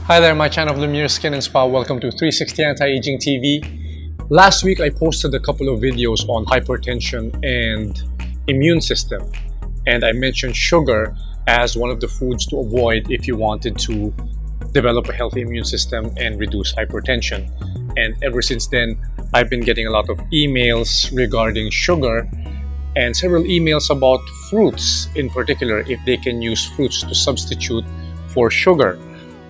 Hi there, my channel Lumiere Skin and Spa. Welcome to 360 Anti-Aging TV. Last week I posted a couple of videos on hypertension and immune system, and I mentioned sugar as one of the foods to avoid if you wanted to develop a healthy immune system and reduce hypertension. And ever since then, I've been getting a lot of emails regarding sugar and several emails about fruits in particular, if they can use fruits to substitute for sugar.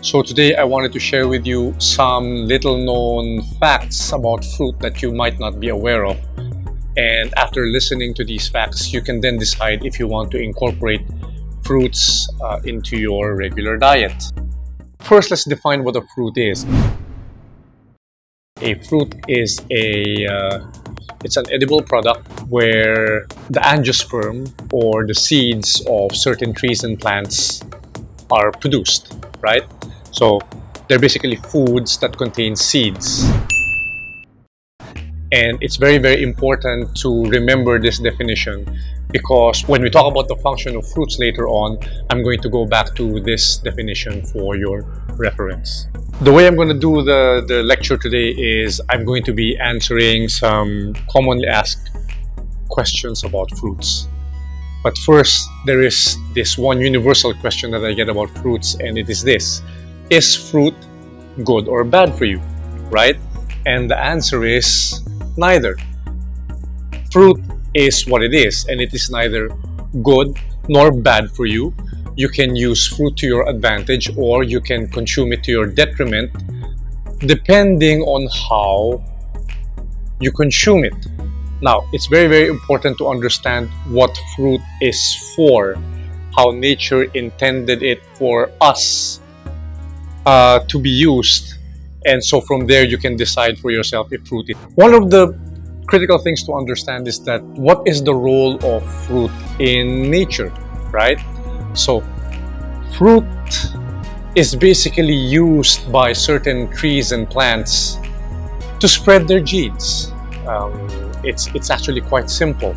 So today I wanted to share with you some little known facts about fruit that you might not be aware of. And after listening to these facts, you can then decide if you want to incorporate fruits into your regular diet. First, let's define what a fruit is. A fruit is it's an edible product where the angiosperm, or the seeds of certain trees and plants, are produced, right? So they're basically foods that contain seeds. And it's very, very important to remember this definition, because when we talk about the function of fruits later on, I'm going to go back to this definition for your reference. The way I'm going to do the lecture today is I'm going to be answering some commonly asked questions about fruits. But first, there is this one universal question that I get about fruits, and it is this: is fruit good or bad for you, right? And the answer is neither. Fruit is what it is, and it is neither good nor bad for you. You can use fruit to your advantage, or you can consume it to your detriment, depending on how you consume it. Now, it's very, very important to understand what fruit is for, how nature intended it for us to be used, and so from there you can decide for yourself if fruit is. One of the critical things to understand is that what is the role of fruit in nature, right? So fruit is basically used by certain trees and plants to spread their genes. It's actually quite simple.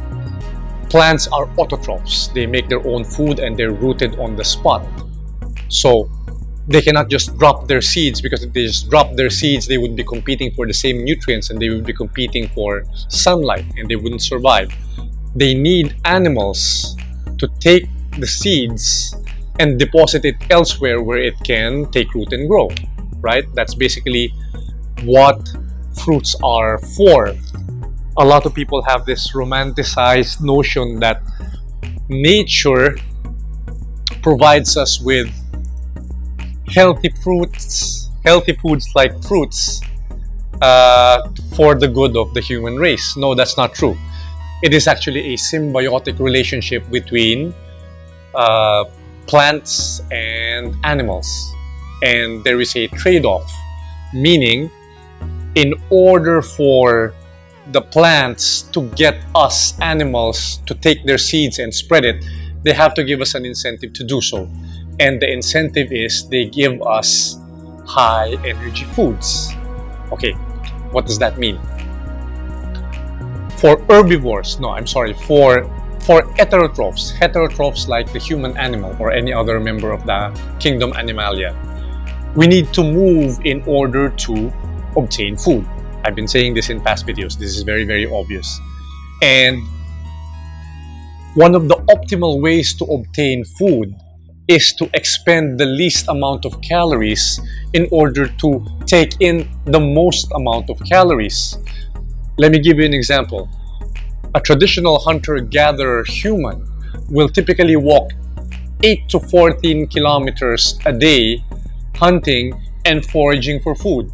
Plants are autotrophs. They make their own food and they're rooted on the spot. So they cannot just drop their seeds, because if they just drop their seeds, they would be competing for the same nutrients and they would be competing for sunlight and they wouldn't survive. They need animals to take the seeds and deposit it elsewhere where it can take root and grow, right? That's basically what fruits are for. A lot of people have this romanticized notion that nature provides us with healthy foods like fruits for the good of the human race. No, that's not true. It is actually a symbiotic relationship between plants and animals, and there is a trade-off, meaning in order for the plants to get us animals to take their seeds and spread it, they have to give us an incentive to do so. And the incentive is they give us high energy foods. Okay, what does that mean? For herbivores, for heterotrophs like the human animal or any other member of the kingdom Animalia, we need to move in order to obtain food. I've been saying this in past videos. This is very, very obvious. And one of the optimal ways to obtain food is to expend the least amount of calories in order to take in the most amount of calories. Let me give you an example. A traditional hunter-gatherer human will typically walk 8 to 14 kilometers a day hunting and foraging for food.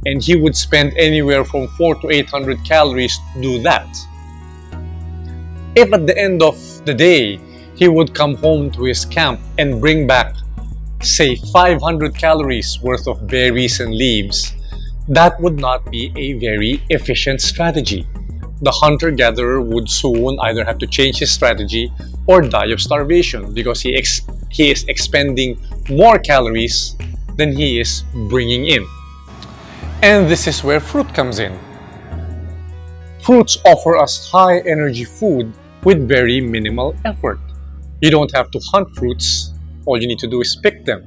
And he would spend anywhere from 400 to 800 calories to do that. If at the end of the day, he would come home to his camp and bring back, say, 500 calories worth of berries and leaves, that would not be a very efficient strategy. The hunter-gatherer would soon either have to change his strategy or die of starvation, because he is expending more calories than he is bringing in. And this is where fruit comes in. Fruits offer us high energy food with very minimal effort. You don't have to hunt fruits. All you need to do is pick them.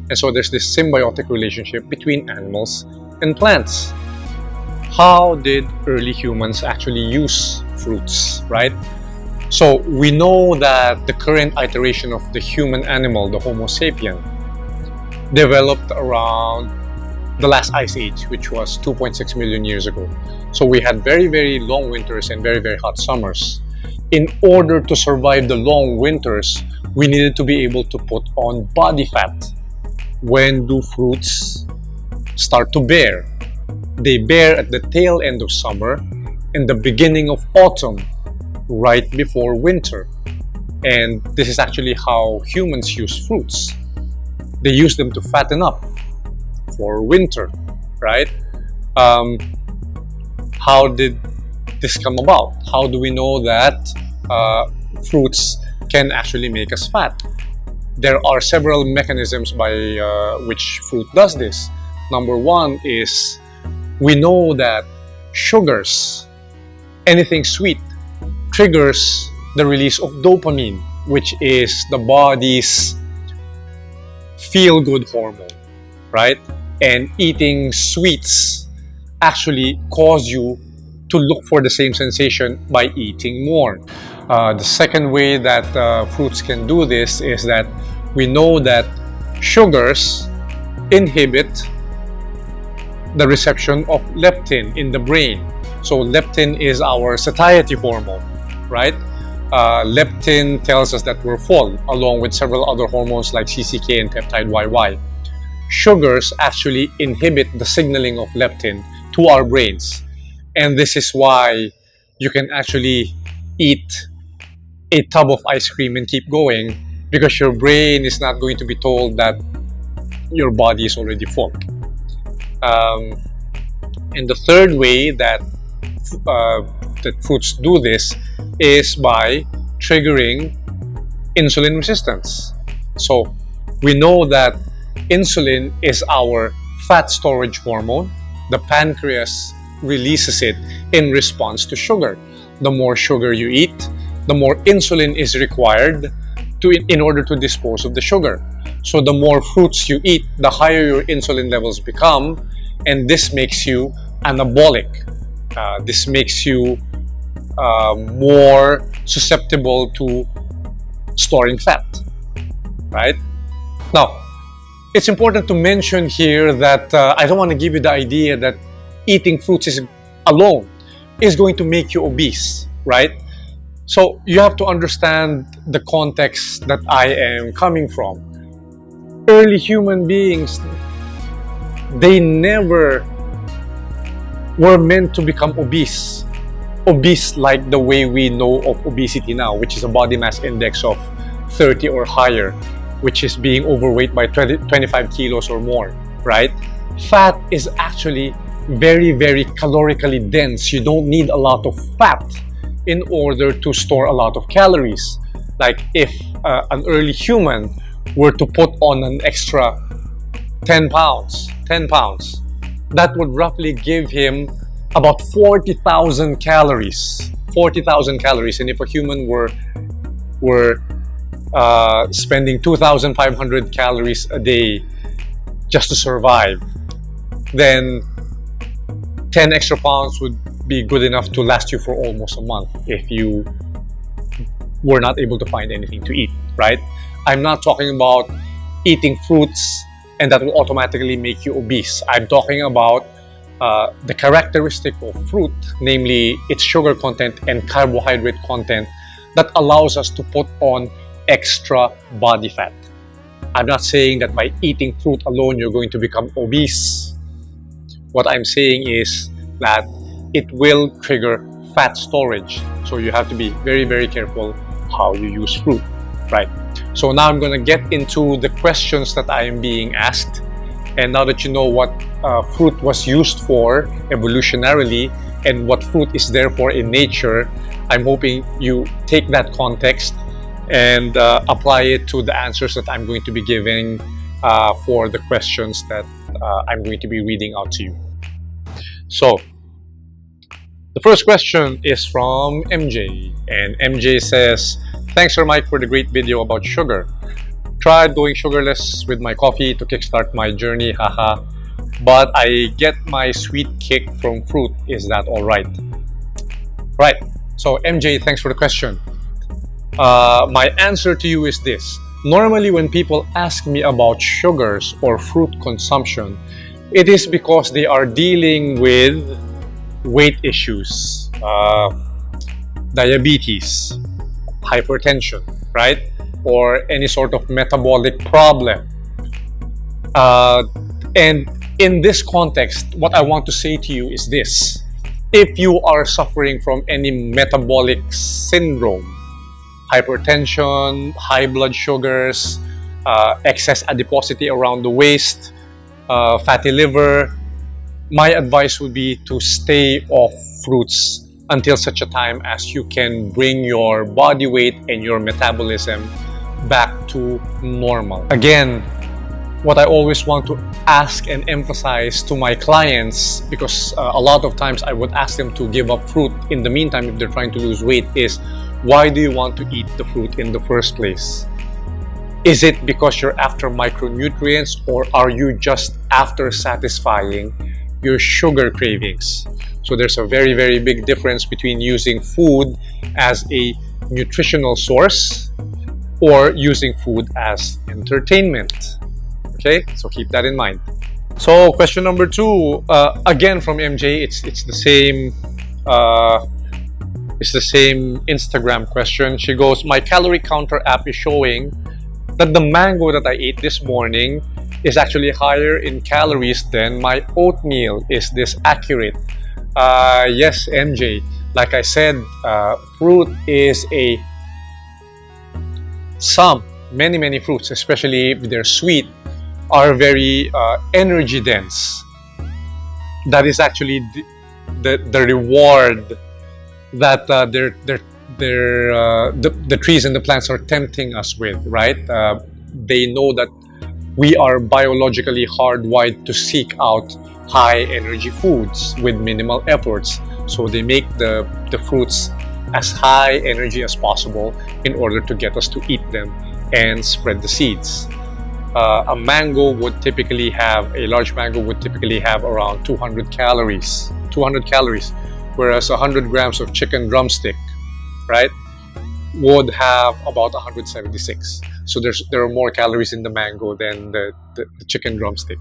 And so there's this symbiotic relationship between animals and plants. How did early humans actually use fruits, right? So we know that the current iteration of the human animal, the Homo sapien, developed around the last ice age, which was 2.6 million years ago. So we had very, very long winters and very, very hot summers. In order to survive the long winters, we needed to be able to put on body fat. When do fruits start to bear? They bear at the tail end of summer and the beginning of autumn, right before winter. And this is actually how humans use fruits. They use them to fatten up for winter, right? How did this come about? How do we know that fruits can actually make us fat? There are several mechanisms by which fruit does this. Number one is we know that sugars, anything sweet, triggers the release of dopamine, which is the body's feel-good hormone, right? And eating sweets actually cause you to look for the same sensation by eating more. The second way that fruits can do this is that we know that sugars inhibit the reception of leptin in the brain. So leptin is our satiety hormone, right? Leptin tells us that we're full, along with several other hormones like CCK and peptide YY. Sugars actually inhibit the signaling of leptin to our brains. And this is why you can actually eat a tub of ice cream and keep going, because your brain is not going to be told that your body is already full. And the third way that fruits do this is by triggering insulin resistance. So we know that insulin is our fat storage hormone. The pancreas releases it in response to sugar. The more sugar you eat, the more insulin is required in order to dispose of the sugar. So the more fruits you eat, the higher your insulin levels become, and this makes you anabolic. This makes you more susceptible to storing fat, right? Now, it's important to mention here that I don't want to give you the idea that eating fruits alone is going to make you obese, right? So you have to understand the context that I am coming from. Early human beings, they never were meant to become obese. Obese like the way we know of obesity now, which is a body mass index of 30 or higher, which is being overweight by 25 kilos or more, right? Fat is actually very, very calorically dense. You don't need a lot of fat in order to store a lot of calories. Like if an early human were to put on an extra 10 pounds, that would roughly give him about 40,000 calories. 40,000 calories. And if a human were spending 2,500 calories a day just to survive, then 10 extra pounds would be good enough to last you for almost a month if you were not able to find anything to eat, right? I'm not talking about eating fruits and that will automatically make you obese. I'm talking about the characteristic of fruit, namely its sugar content and carbohydrate content, that allows us to put on extra body fat. I'm not saying that by eating fruit alone you're going to become obese. What I'm saying is that it will trigger fat storage. So you have to be very, very careful how you use fruit, right? So now I'm going to get into the questions that I am being asked. And now that you know what fruit was used for evolutionarily and what fruit is there for in nature, I'm hoping you take that context and apply it to the answers that I'm going to be giving for the questions that I'm going to be reading out to you. So, the first question is from MJ, and MJ says, "Thanks, Sir Mike, for the great video about sugar. tried going sugarless with my coffee to kickstart my journey, haha. But I get my sweet kick from fruit. Is that alright? Right. So MJ, thanks for the question. My answer to you is this. Normally when people ask me about sugars or fruit consumption, it is because they are dealing with weight issues, diabetes, hypertension, right? Or any sort of metabolic problem. And in this context, what I want to say to you is this. If you are suffering from any metabolic syndrome, hypertension, high blood sugars, excess adiposity around the waist, fatty liver, my advice would be to stay off fruits until such a time as you can bring your body weight and your metabolism back to normal. Again, what I always want to ask and emphasize to my clients, because a lot of times I would ask them to give up fruit in the meantime if they're trying to lose weight, is why do you want to eat the fruit in the first place? Is it because you're after micronutrients, or are you just after satisfying your sugar cravings? So there's a very, very big difference between using food as a nutritional source or using food as entertainment. Okay, so keep that in mind. So question number 2, again from MJ, it's the same. It's the same Instagram question. She goes, my calorie counter app is showing that the mango that I ate this morning is actually higher in calories than my oatmeal. Is this accurate? Yes, MJ. Like I said, fruit is many fruits, especially if they're sweet, are very energy dense. That is actually the reward that the trees and the plants are tempting us with, right? They know that we are biologically hardwired to seek out high energy foods with minimal efforts. So they make the fruits as high energy as possible in order to get us to eat them and spread the seeds. A large mango would typically have around 200 calories, whereas 100 grams of chicken drumstick, right, would have about 176. So there are more calories in the mango than the chicken drumstick.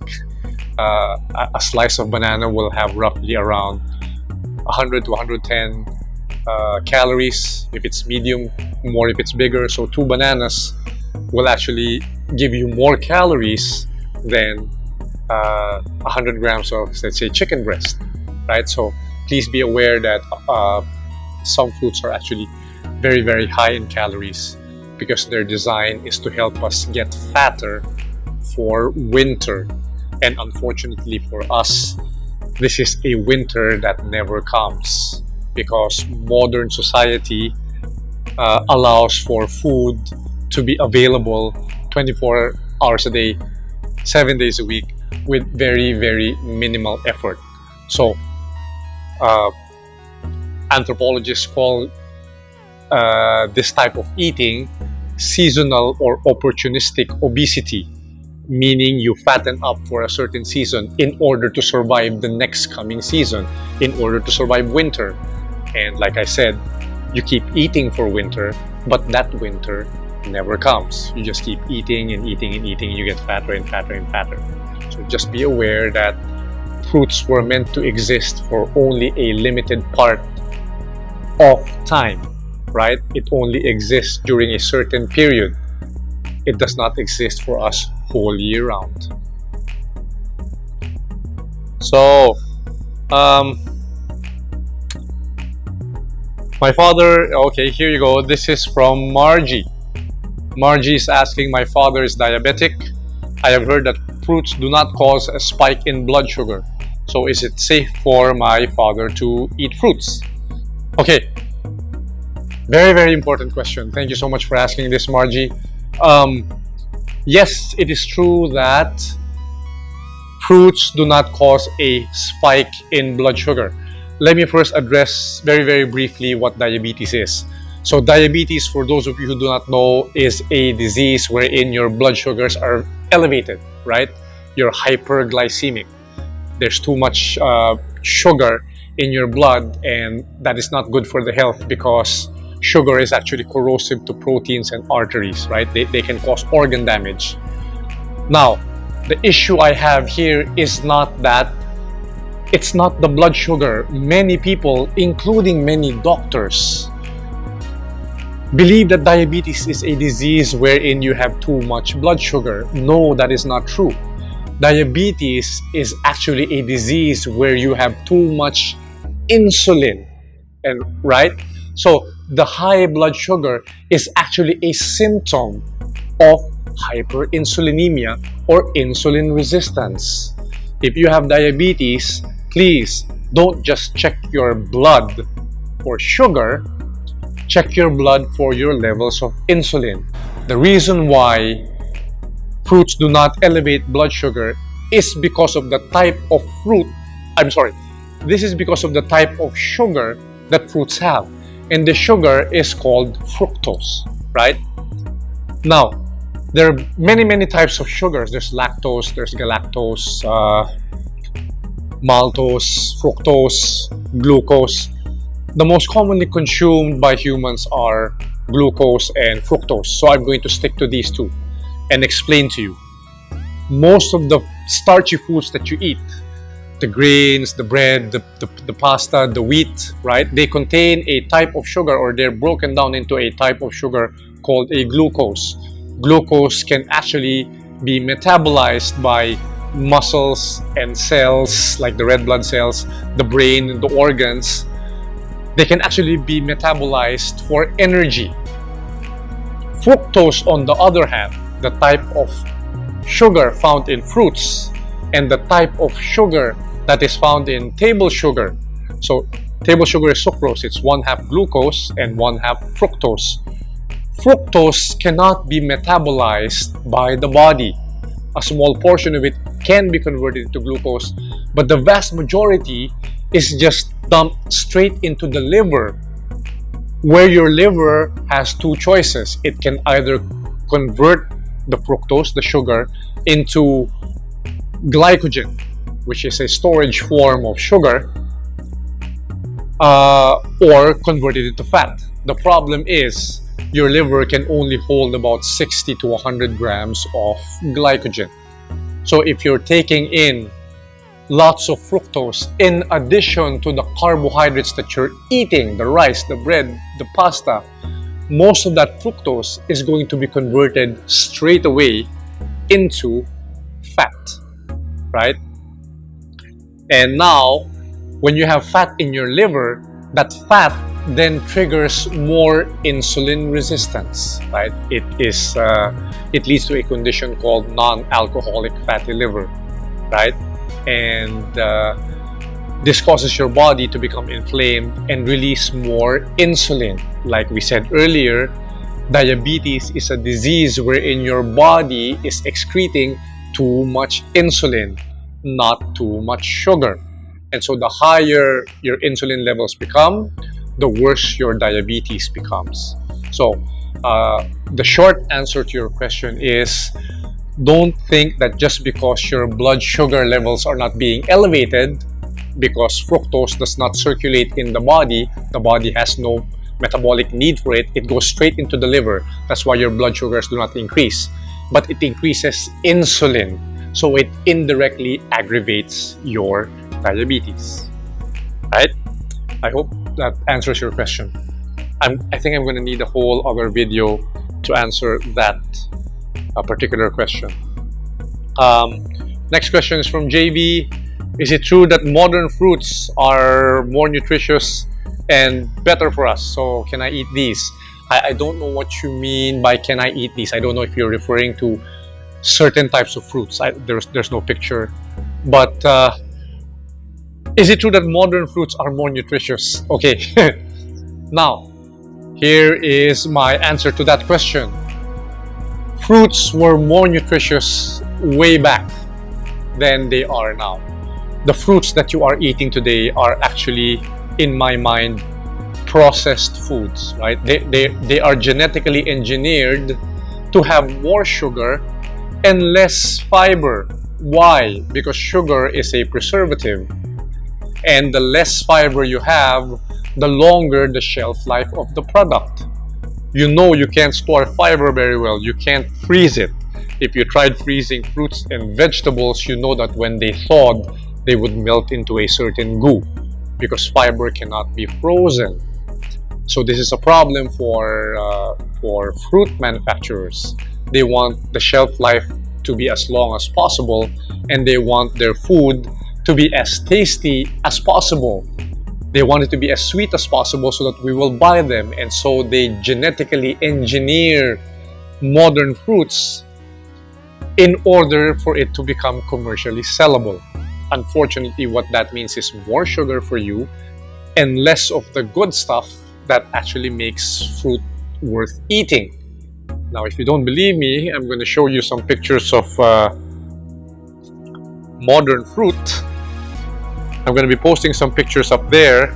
A slice of banana will have roughly around 100 to 110 calories if it's medium, more if it's bigger. So 2 bananas will actually give you more calories than 100 grams of, let's say, chicken breast, right? So please be aware that some fruits are actually very, very high in calories because their design is to help us get fatter for winter. And unfortunately for us, this is a winter that never comes because modern society allows for food to be available 24 hours a day, 7 days a week with very, very minimal effort. So anthropologists call this type of eating seasonal or opportunistic obesity, meaning you fatten up for a certain season in order to survive the next coming season, in order to survive winter. And like I said, you keep eating for winter, but that winter never comes. You just keep eating and eating and eating, and you get fatter and fatter and fatter. So just be aware that fruits were meant to exist for only a limited part of time, right? It only exists during a certain period. It does not exist for us whole year round. So, my father, okay, here you go. This is from Margie. Margie is asking, my father is diabetic. I have heard that fruits do not cause a spike in blood sugar. So is it safe for my father to eat fruits? Okay. Very, very important question. Thank you so much for asking this, Margie. Yes, it is true that fruits do not cause a spike in blood sugar. Let me first address very, very briefly what diabetes is. So diabetes, for those of you who do not know, is a disease wherein your blood sugars are elevated, right? You're hyperglycemic. There's too much sugar in your blood, and that is not good for the health because sugar is actually corrosive to proteins and arteries, right? They can cause organ damage. Now, the issue I have here is not that it's not the blood sugar. Many people, including many doctors, believe that diabetes is a disease wherein you have too much blood sugar. No, that is not true. Diabetes is actually a disease where you have too much insulin, and right? So the high blood sugar is actually a symptom of hyperinsulinemia or insulin resistance. If you have diabetes, please don't just check your blood for sugar, check your blood for your levels of insulin. The reason why fruits do not elevate blood sugar is because of the type of this is because of the type of sugar that fruits have. And the sugar is called fructose, right? Now, there are many types of sugars. There's lactose, there's galactose, maltose, fructose, glucose. The most commonly consumed by humans are glucose and fructose. So I'm going to stick to these two and explain to you. Most of the starchy foods that you eat, the grains, the bread, the pasta, the wheat, right? They contain a type of sugar, or they're broken down into a type of sugar called a glucose. Glucose can actually be metabolized by muscles and cells like the red blood cells, the brain, the organs. They can actually be metabolized for energy. Fructose, on the other hand, the type of sugar found in fruits and the type of sugar that is found in table sugar. So table sugar is sucrose. It's 1/2 glucose and 1/2 fructose. Fructose cannot be metabolized by the body. A small portion of it can be converted into glucose, but the vast majority is just dumped straight into the liver, where your liver has two choices. It can either convert the fructose, the sugar, into glycogen, which is a storage form of sugar, or convert it into fat. The problem is your liver can only hold about 60 to 100 grams of glycogen. So if you're taking in lots of fructose in addition to the carbohydrates that you're eating, the rice, the bread, the pasta, most of that fructose is going to be converted straight away into fat, right? And now, when you have fat in your liver, that fat then triggers more insulin resistance, right? It leads to a condition called non-alcoholic fatty liver, right? And this causes your body to become inflamed and release more insulin. Like we said earlier, diabetes is a disease wherein your body is excreting too much insulin, not too much sugar. And so the higher your insulin levels become, the worse your diabetes becomes. So the short answer to your question is, don't think that just because your blood sugar levels are not being elevated, because fructose does not circulate in the body has no metabolic need for it, it goes straight into the liver. That's why your blood sugars do not increase. But it increases insulin, so it indirectly aggravates your diabetes, right? I hope that answers your question. I think I'm going to need a whole other video to answer that particular question. Next question is from JB. Is it true that modern fruits are more nutritious and better for us? So can I eat these? I don't know what you mean by can I eat these. I don't know if you're referring to certain types of fruits. There's no picture. But is it true that modern fruits are more nutritious? Okay. Now, here is my answer to that question. Fruits were more nutritious way back than they are now. The fruits that you are eating today are actually, in my mind, processed foods, right? They are genetically engineered to have more sugar and less fiber. Why? Because sugar is a preservative, and the less fiber you have, the longer the shelf life of the product. You know you can't store fiber very well. You can't freeze it. If you tried freezing fruits and vegetables, you know that when they thawed, they would melt into a certain goo because fiber cannot be frozen. So this is a problem for fruit manufacturers. They want the shelf life to be as long as possible, and they want their food to be as tasty as possible. They want it to be as sweet as possible so that we will buy them, and so they genetically engineer modern fruits in order for it to become commercially sellable. Unfortunately, what that means is more sugar for you and less of the good stuff that actually makes fruit worth eating. Now, if you don't believe me, I'm going to show you some pictures of modern fruit. I'm going to be posting some pictures up there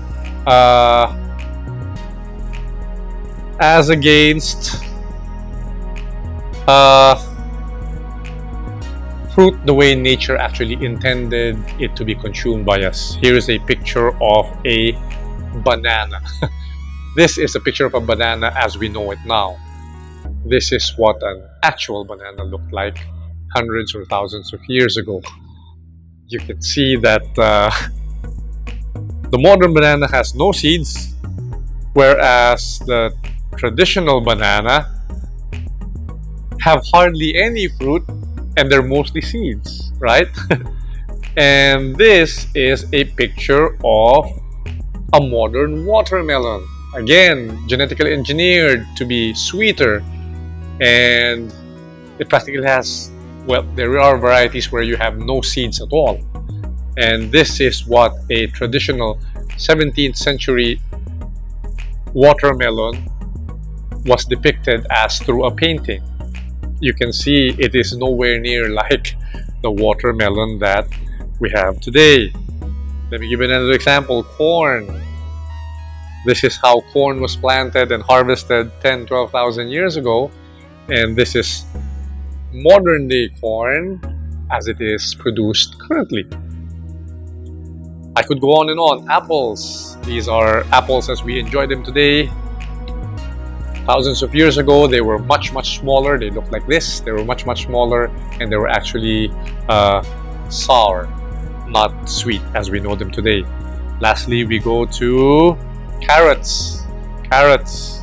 as against fruit the way nature actually intended it to be consumed by us. Here is a picture of a banana. This is a picture of a banana as we know it now. This is what an actual banana looked like hundreds or thousands of years ago. You can see that the modern banana has no seeds, whereas the traditional banana have hardly any fruit and they're mostly seeds, right? And this is a picture of a modern watermelon. Again, genetically engineered to be sweeter, and it practically has, well, there are varieties where you have no seeds at all. And this is what a traditional 17th century watermelon was depicted as through a painting. You can see it is nowhere near like the watermelon that we have today. Let me give you another example. Corn. This is how corn was planted and harvested 10,000-12,000 years ago. And this is modern day corn as it is produced currently. I could go on and on. Apples. These are apples as we enjoy them today. Thousands of years ago, they were much smaller. They looked like this. They were much smaller, and they were actually sour, not sweet as we know them today. Lastly, we go to carrots. Carrots.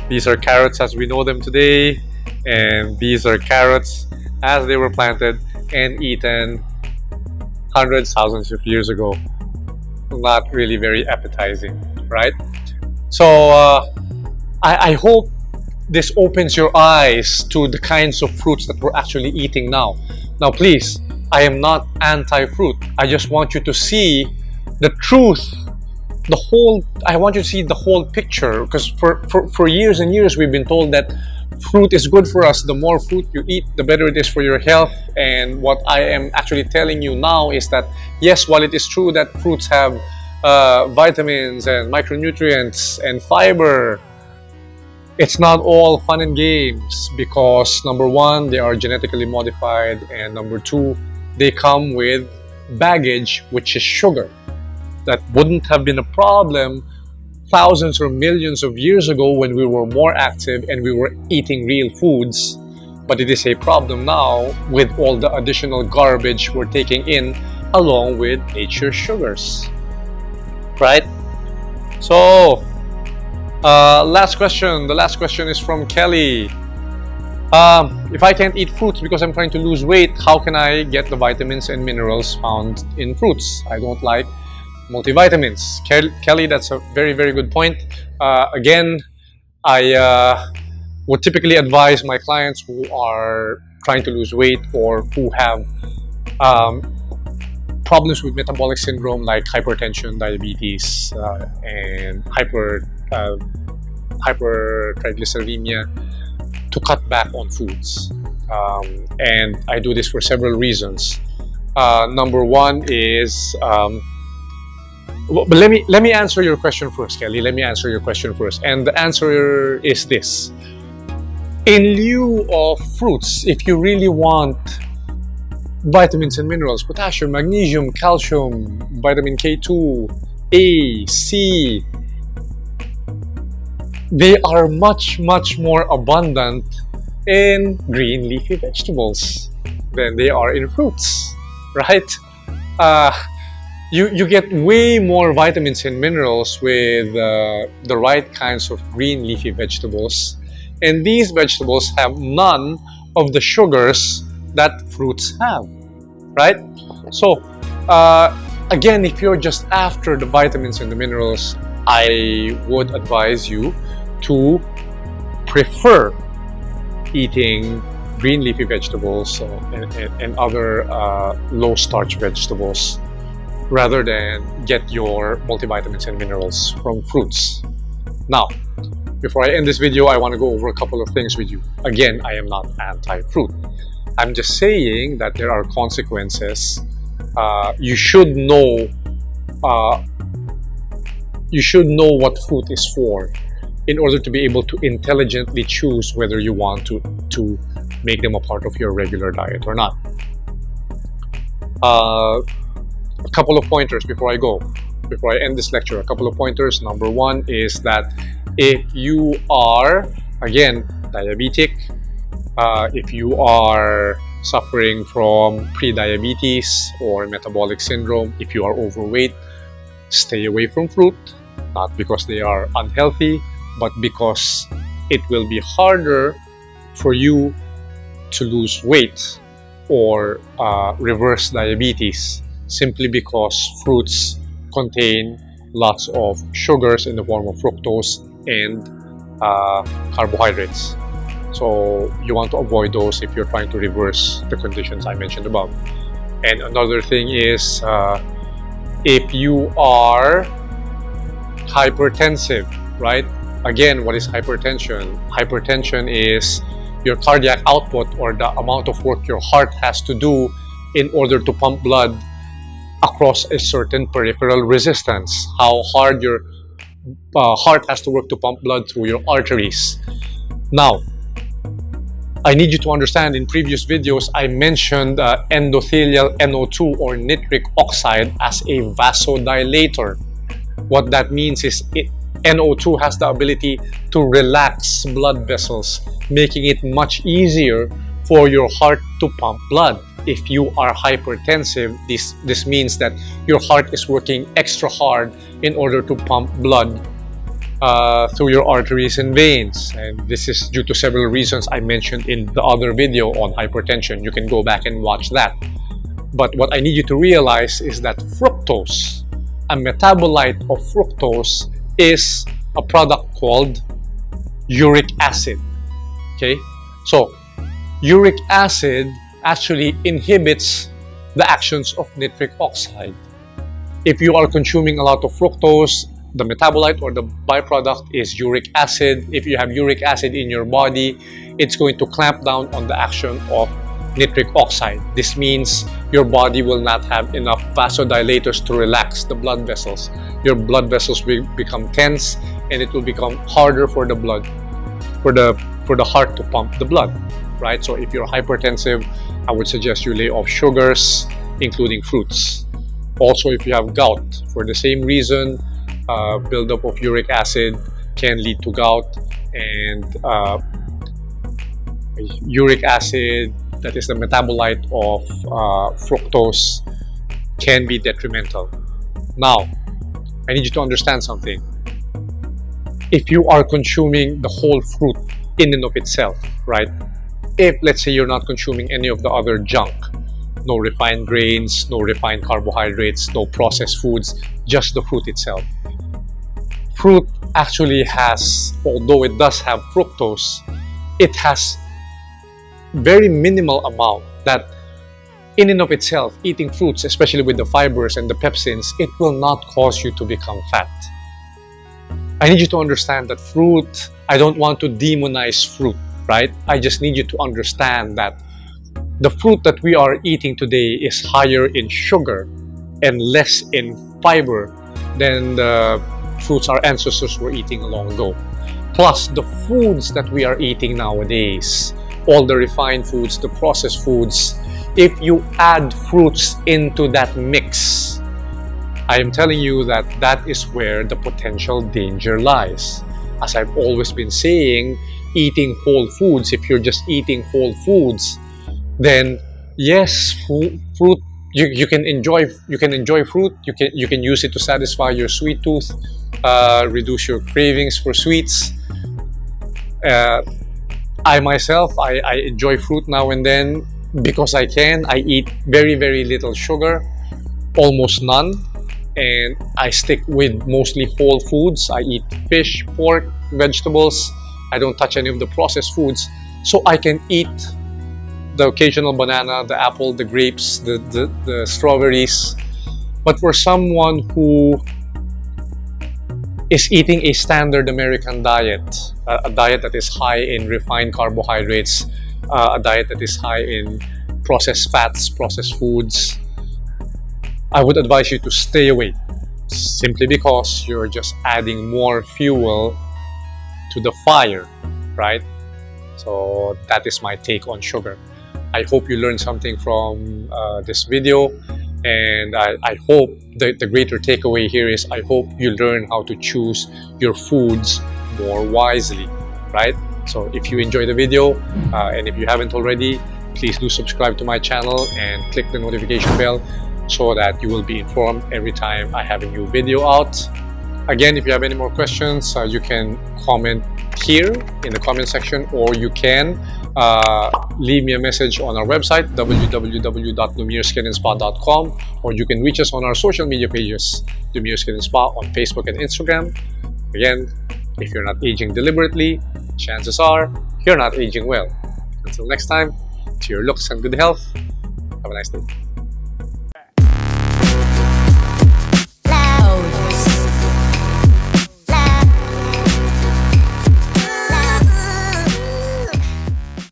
These are carrots as we know them today, and these are carrots as they were planted and eaten hundreds, thousands of years ago. Not really very appetizing, right? So I hope this opens your eyes to the kinds of fruits that we're actually eating now. Now, please, I am not anti-fruit. I just want you to see the truth, I want you to see the whole picture, because for years and years we've been told that fruit is good for us. The more fruit you eat, the better it is for your health. And what I am actually telling you now is that, yes, while it is true that fruits have vitamins and micronutrients and fiber, it's not all fun and games, because number one, they are genetically modified, and number two, they come with baggage, which is sugar. That wouldn't have been a problem thousands or millions of years ago when we were more active and we were eating real foods, but it is a problem now with all the additional garbage we're taking in along with nature's sugars, right? So last question. The last question is from Kelly. If I can't eat fruits because I'm trying to lose weight, how can I get the vitamins and minerals found in fruits? I don't like multivitamins. Kelly, that's a very good point. Again, I would typically advise my clients who are trying to lose weight or who have problems with metabolic syndrome like hypertension, diabetes, and hypertriglyceridemia to cut back on foods. And I do this for several reasons. Number one is But let me answer your question first, Kelly. Let me answer your question first. And the answer is this. In lieu of fruits, if you really want vitamins and minerals, potassium, magnesium, calcium, vitamin K2, A, C, they are much more abundant in green leafy vegetables than they are in fruits, right? You get way more vitamins and minerals with the right kinds of green leafy vegetables, and these vegetables have none of the sugars that fruits have, right? So again, if you're just after the vitamins and the minerals, I would advise you to prefer eating green leafy vegetables and other low starch vegetables rather than get your multivitamins and minerals from fruits. Now, before I end this video, I want to go over a couple of things with you. Again, I am not anti-fruit. I'm just saying that there are consequences. You should know what fruit is for in order to be able to intelligently choose whether you want to make them a part of your regular diet or not. A couple of pointers before I end this lecture. A couple of pointers. Number one is that if you are, again, diabetic, if you are suffering from pre-diabetes or metabolic syndrome, if you are overweight, stay away from fruit, not because they are unhealthy, but because it will be harder for you to lose weight or reverse diabetes simply because fruits contain lots of sugars in the form of fructose and carbohydrates. So you want to avoid those if you're trying to reverse the conditions I mentioned above. And another thing is if you are hypertensive, right? Again, what is hypertension? Hypertension is your cardiac output, or the amount of work your heart has to do in order to pump blood across a certain peripheral resistance. How hard your heart has to work to pump blood through your arteries. Now, I need you to understand, in previous videos, I mentioned endothelial NO2 or nitric oxide as a vasodilator. What that means is NO2 has the ability to relax blood vessels, making it much easier for your heart to pump blood. If you are hypertensive, this means that your heart is working extra hard in order to pump blood through your arteries and veins. And this is due to several reasons I mentioned in the other video on hypertension. You can go back and watch that. But what I need you to realize is that fructose, a metabolite of fructose, is a product called uric acid. Okay? So, uric acid actually inhibits the actions of nitric oxide. If you are consuming a lot of fructose, the metabolite or the byproduct is uric acid. If you have uric acid in your body, it's going to clamp down on the action of nitric oxide. This means your body will not have enough vasodilators to relax the blood vessels. Your blood vessels will become tense, and it will become harder for the blood, for the heart to pump the blood, right? So if you're hypertensive, I would suggest you lay off sugars, including fruits. Also, if you have gout, for the same reason, buildup of uric acid can lead to gout, and uric acid, that is the metabolite of fructose, can be detrimental. Now, I need you to understand something. If you are consuming the whole fruit in and of itself, right? If, let's say, you're not consuming any of the other junk, no refined grains, no refined carbohydrates, no processed foods, just the fruit itself. Fruit actually has, although it does have fructose, it has very minimal amount that in and of itself, eating fruits, especially with the fibers and the pepsins, it will not cause you to become fat. I need you to understand that fruit, I don't want to demonize fruit, right? I just need you to understand that the fruit that we are eating today is higher in sugar and less in fiber than the fruits our ancestors were eating long ago. Plus, the foods that we are eating nowadays, all the refined foods, the processed foods, if you add fruits into that mix, I am telling you that that is where the potential danger lies. As I've always been saying, eating whole foods, if you're just eating whole foods, then yes, fruit, you can enjoy fruit. You can use it to satisfy your sweet tooth, reduce your cravings for sweets. I myself, I enjoy fruit now and then because I can. I eat very, very little sugar, almost none, and I stick with mostly whole foods. I eat fish, pork, vegetables. I don't touch any of the processed foods, so I can eat the occasional banana, the apple, the grapes, the strawberries. But for someone who is eating a standard American diet, a diet that is high in refined carbohydrates, a diet that is high in processed fats, processed foods, I would advise you to stay away, simply because you're just adding more fuel to the fire, right? So that is my take on sugar. I hope you learned something from this video, and I hope the greater takeaway here is I hope you learn how to choose your foods more wisely, right? So if you enjoy the video, and if you haven't already, please do subscribe to my channel and click the notification bell so that you will be informed every time I have a new video out. Again, if you have any more questions, you can comment here in the comment section, or you can leave me a message on our website, www.lumiereskin&spa.com, or you can reach us on our social media pages, Lumiere Skin and Spa on Facebook and Instagram. Again, if you're not aging deliberately, chances are you're not aging well. Until next time, to your looks and good health, have a nice day.